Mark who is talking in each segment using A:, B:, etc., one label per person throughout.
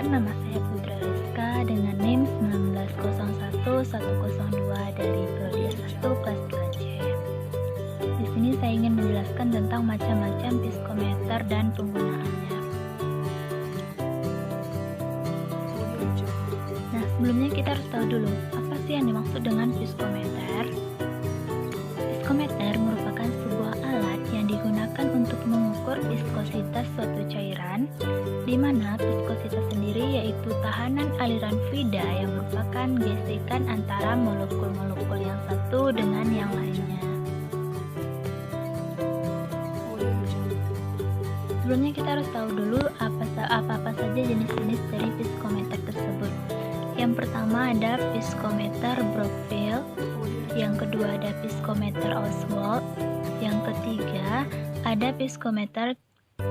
A: perkenalkan, nama saya Putra Rizka dengan NIM 1901102 dari Prodi S1 kelas 2C. Di sini saya ingin menjelaskan tentang macam-macam psikometer dan penggunaannya. Nah, sebelumnya kita harus tahu dulu apa sih yang dimaksud dengan psikometer. Psikometer merupakan sebuah alat yang digunakan untuk mengukur viskositas suatu cairan, di mana viskositas sendiri yaitu tahanan aliran fluida yang merupakan gesekan antara molekul-molekul yang satu dengan yang lainnya. Sebelumnya kita harus tahu dulu apa saja jenis-jenis dari psikometer tersebut. Yang pertama ada psikometer Brockfield, yang kedua ada psikometer Oswald, yang ketiga ada psikometer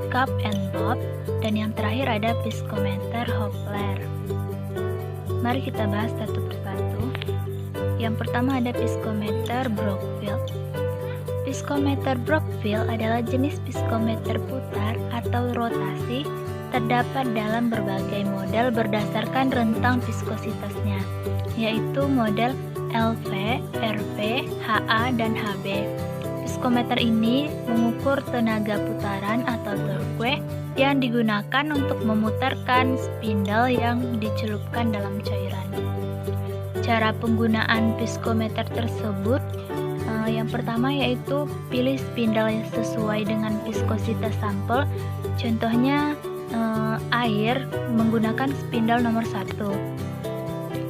A: Cup and Bob, dan yang terakhir ada psikometer Hopler. Mari kita bahas satu persatu. Yang pertama ada psikometer Brockfield. Psikometer Brockfield adalah jenis psikometer putar atau rotasi, terdapat dalam berbagai model berdasarkan rentang viskositasnya, yaitu model LV, RV, HA, dan HB. Psikometer ini mengukur tenaga putaran atau torque yang digunakan untuk memutarkan spindle yang dicelupkan dalam cairan. Cara penggunaan psikometer tersebut yang pertama yaitu pilih spindle yang sesuai dengan viskositas sampel. Contohnya air menggunakan spindle nomor 1.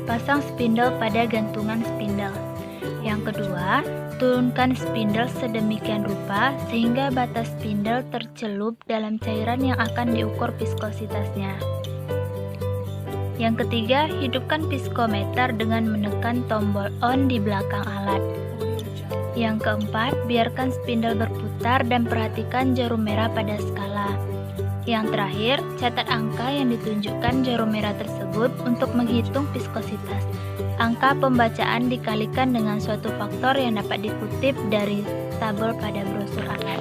A: Pasang spindle pada gantungan spindle. Yang kedua, turunkan spindle sedemikian rupa sehingga batas spindle tercelup dalam cairan yang akan diukur viskositasnya. Yang ketiga, hidupkan psikometer dengan menekan tombol on di belakang alat. Yang keempat, biarkan spindle berputar dan perhatikan jarum merah pada skala. Yang terakhir, catat angka yang ditunjukkan jarum merah tersebut untuk menghitung viskositas. Angka pembacaan dikalikan dengan suatu faktor yang dapat dikutip dari tabel pada brosur alat.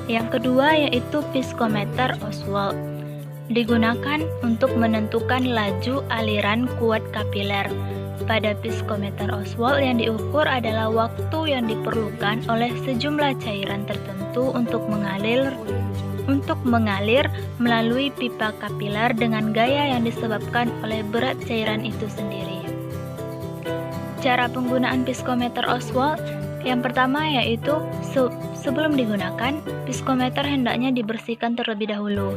A: Yang kedua yaitu psikometer Oswald. Digunakan untuk menentukan laju aliran kuat kapiler. Pada psikometer Oswald yang diukur adalah waktu yang diperlukan oleh sejumlah cairan tertentu untuk mengalir melalui pipa kapiler dengan gaya yang disebabkan oleh berat cairan itu sendiri. Cara penggunaan psikometer Oswald yang pertama yaitu sebelum digunakan, psikometer hendaknya dibersihkan terlebih dahulu.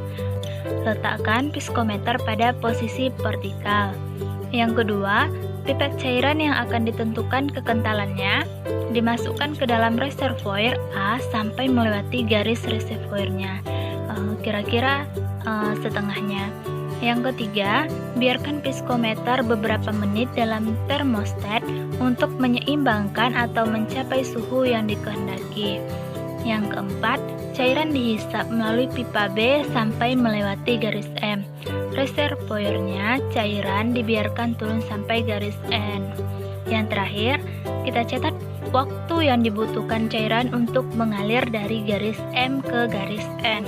A: Letakkan psikometer pada posisi vertikal. Yang kedua, pipet cairan yang akan ditentukan kekentalannya dimasukkan ke dalam reservoir A sampai melewati garis reservoirnya, kira-kira setengahnya. Yang ketiga, biarkan psikometer beberapa menit dalam termostat untuk menyeimbangkan atau mencapai suhu yang dikehendaki. Yang keempat, cairan dihisap melalui pipa B sampai melewati garis M. Reservoirnya, cairan dibiarkan turun sampai garis N. Yang terakhir, kita catat waktu yang dibutuhkan cairan untuk mengalir dari garis M ke garis N.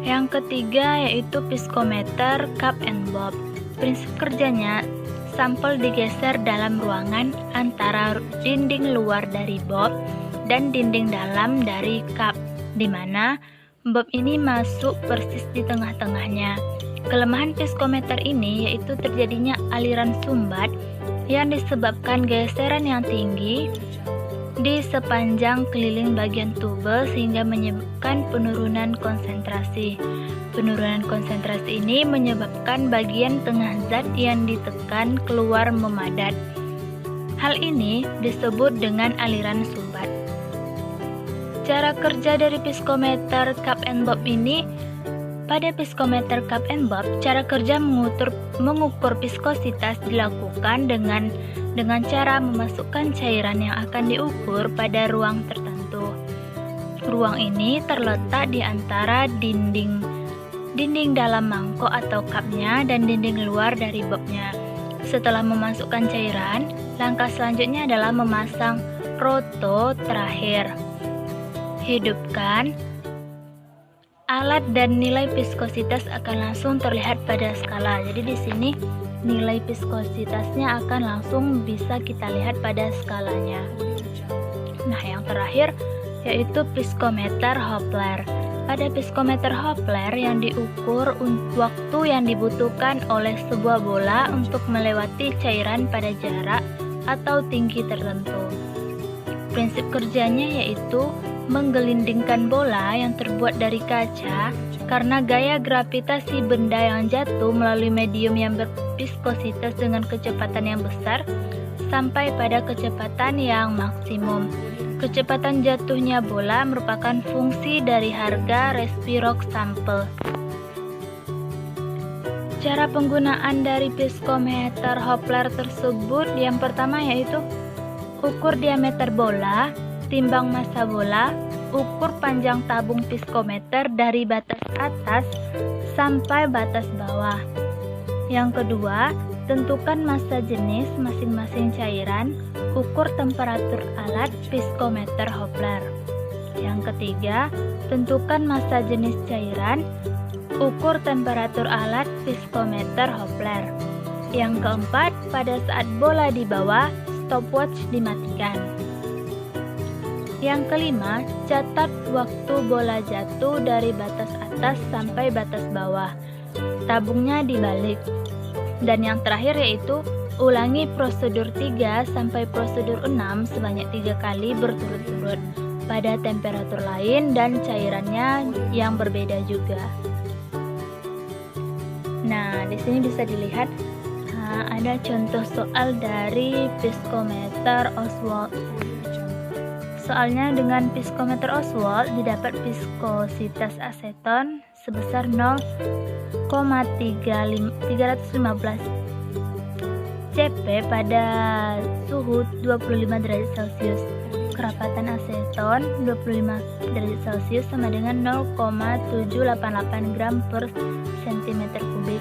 A: Yang ketiga yaitu psikometer Cup and Bob. Prinsip kerjanya, sampel digeser dalam ruangan antara dinding luar dari bob dan dinding dalam dari cup, di mana bob ini masuk persis di tengah-tengahnya. Kelemahan psikometer ini yaitu terjadinya aliran sumbat yang disebabkan geseran yang tinggi di sepanjang keliling bagian tube sehingga menyebabkan penurunan konsentrasi. Penurunan konsentrasi ini menyebabkan bagian tengah zat yang ditekan keluar memadat. Hal ini disebut dengan aliran sumbat. Cara kerja dari psikometer Cup and Bob ini, pada psikometer Cup and Bob, cara kerja mengukur viskositas dilakukan dengan cara memasukkan cairan yang akan diukur pada ruang tertentu. Ruang ini terletak di antara dinding dalam mangkok atau cupnya dan dinding luar dari bobnya. Setelah memasukkan cairan, langkah selanjutnya adalah memasang roto terakhir. Hidupkan alat dan nilai viskositas akan langsung terlihat pada skala. Jadi di sini nilai viskositasnya akan langsung bisa kita lihat pada skalanya. Nah, yang terakhir yaitu viskometer Hopler. Pada viskometer Hopler yang diukur waktu yang dibutuhkan oleh sebuah bola untuk melewati cairan pada jarak atau tinggi tertentu. Prinsip kerjanya yaitu menggelindingkan bola yang terbuat dari kaca karena gaya gravitasi benda yang jatuh melalui medium yang berviskositas dengan kecepatan yang besar sampai pada kecepatan yang maksimum. Kecepatan jatuhnya bola merupakan fungsi dari harga respirok sampel. Cara penggunaan dari viskometer Hopler tersebut yang pertama yaitu ukur diameter bola, timbang massa bola, ukur panjang tabung viskometer dari batas atas sampai batas bawah. Yang kedua, tentukan massa jenis masing-masing cairan, ukur temperatur alat viskometer Hopler. Yang ketiga, tentukan massa jenis cairan, ukur temperatur alat viskometer Hopler. Yang keempat, pada saat bola di bawah, stopwatch dimatikan. Yang kelima, catat waktu bola jatuh dari batas atas sampai batas bawah. Tabungnya dibalik. Dan yang terakhir yaitu ulangi prosedur 3 sampai prosedur 6 sebanyak 3 kali berturut-turut pada temperatur lain dan cairannya yang berbeda juga. Nah, di sini bisa dilihat ada contoh soal dari viskometer Oswald. Soalnya dengan viskometer Oswald didapat viskositas aseton sebesar 0,315 cp pada suhu 25 derajat Celcius. Kerapatan aseton 25 derajat Celcius sama dengan 0,788 gram per cm kubik.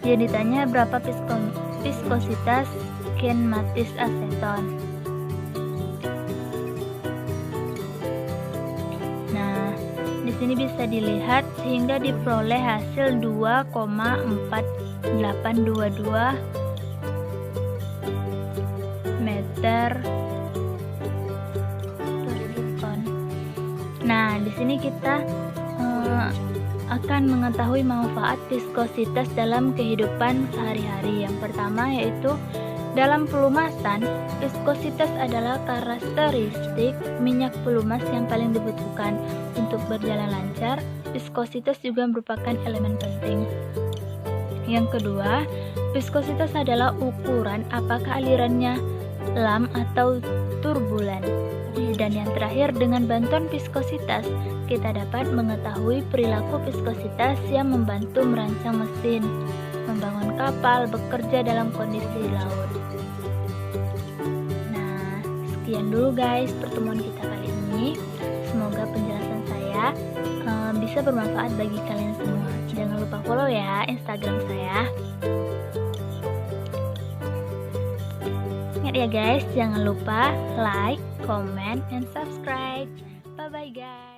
A: Jadi ditanya berapa viskositas kinematis aseton. Di sini bisa dilihat sehingga diperoleh hasil 2,4822 meter per sekon. Nah, di sini kita akan mengetahui manfaat viskositas dalam kehidupan sehari-hari. Yang pertama yaitu dalam pelumasan, viskositas adalah karakteristik minyak pelumas yang paling dibutuhkan. Untuk berjalan lancar, viskositas juga merupakan elemen penting. Yang kedua, viskositas adalah ukuran apakah alirannya lam atau turbulen. Dan yang terakhir, dengan bantuan viskositas, kita dapat mengetahui perilaku viskositas yang membantu merancang mesin, membangun kapal, bekerja dalam kondisi laut. Nah, sekian dulu guys pertemuan kita kali ini. Semoga penjelasan saya bisa bermanfaat bagi kalian semua. Jangan lupa follow ya Instagram saya. Ingat ya guys, jangan lupa like, comment, and subscribe. Bye bye guys.